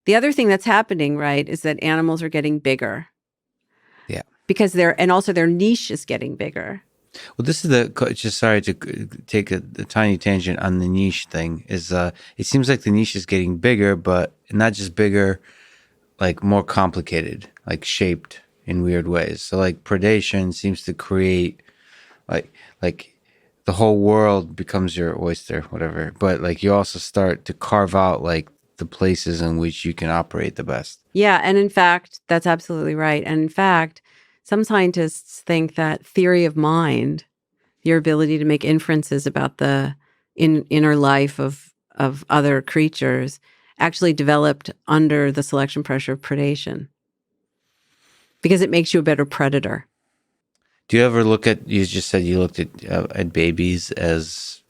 The other thing that's happening, right, is that animals are getting bigger. Yeah. Because and also their niche is getting bigger. Well, this is just sorry to take a tiny tangent on the niche thing. It seems like the niche is getting bigger, but not just bigger, like more complicated, like shaped in weird ways. So like predation seems to create like like the whole world becomes your oyster, whatever. But like you also start to carve out like the places in which you can operate the best. Yeah, and in fact, that's absolutely right. And in fact, some scientists think that theory of mind, your ability to make inferences about the inner life of other creatures, actually developed under the selection pressure of predation because it makes you a better predator. Do you ever look at? You just said you looked at babies as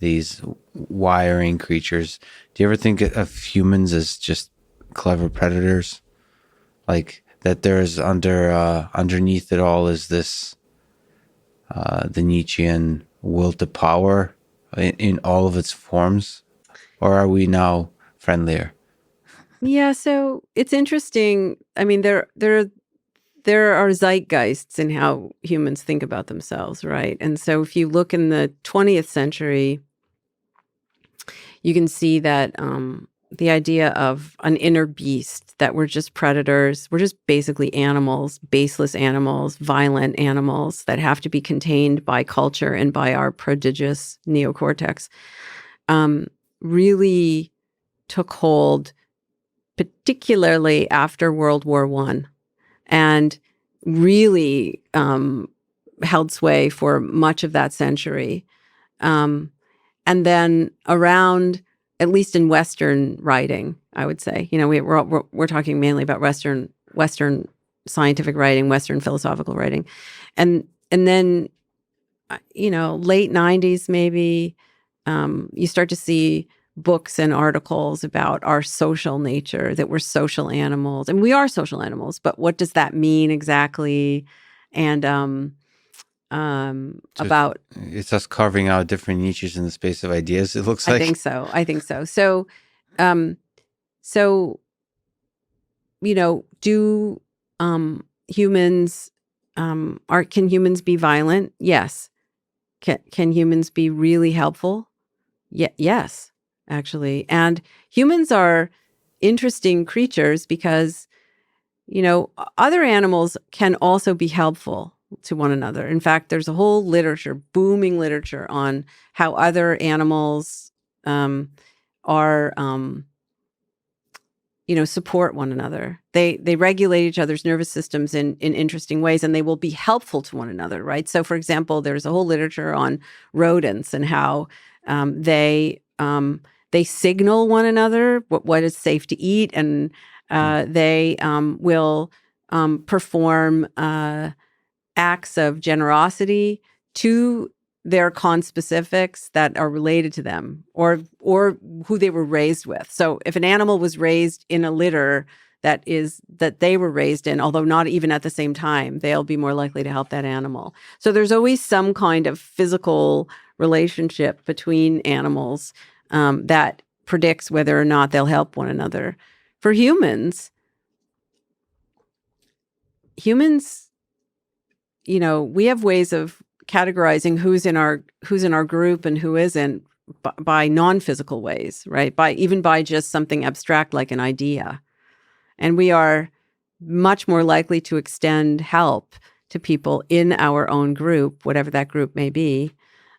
these wiring creatures. Do you ever think of humans as just clever predators? Like that there's underneath it all is this the Nietzschean will to power in all of its forms, or are we now friendlier? Yeah, so it's interesting. I mean, there are zeitgeists in how humans think about themselves, right? And so if you look in the 20th century, you can see that the idea of an inner beast, that we're just predators, we're just basically animals, baseless animals, violent animals that have to be contained by culture and by our prodigious neocortex, really took hold, particularly after World War I, and really held sway for much of that century. And then around, at least in Western writing, I would say, we're talking mainly about Western scientific writing, Western philosophical writing, and then late '90s maybe, you start to see books and articles about our social nature, that we're social animals, and we are social animals. But what does that mean exactly? And So about it's us carving out different niches in the space of ideas. It looks I like. think so. I think so. So, um, so do humans can humans be violent? Yes. Can humans be really helpful? Yes, actually. And humans are interesting creatures because other animals can also be helpful to one another. In fact, there's a whole booming literature on how other animals are support one another. They regulate each other's nervous systems in interesting ways, and they will be helpful to one another, right? So, for example, there's a whole literature on rodents and how they signal one another what is safe to eat, and they will perform acts of generosity to their conspecifics that are related to them, or who they were raised with. So if an animal was raised in a litter that they were raised in, although not even at the same time, they'll be more likely to help that animal. So there's always some kind of physical relationship between animals that predicts whether or not they'll help one another. For humans, we have ways of categorizing who's in our group and who isn't by non-physical ways, right? By just something abstract like an idea. And we are much more likely to extend help to people in our own group, whatever that group may be,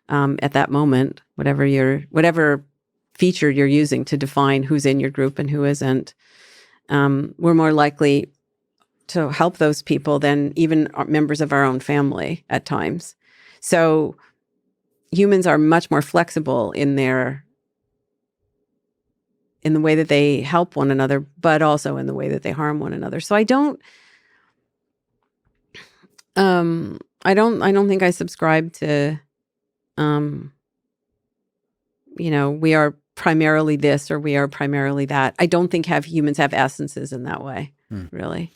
at that moment, whatever feature you're using to define who's in your group and who isn't. We're more likely to help those people than even members of our own family at times. So humans are much more flexible in the way that they help one another, but also in the way that they harm one another. So I don't think I subscribe to, we are primarily this or we are primarily that. I don't think humans have essences in that way, really.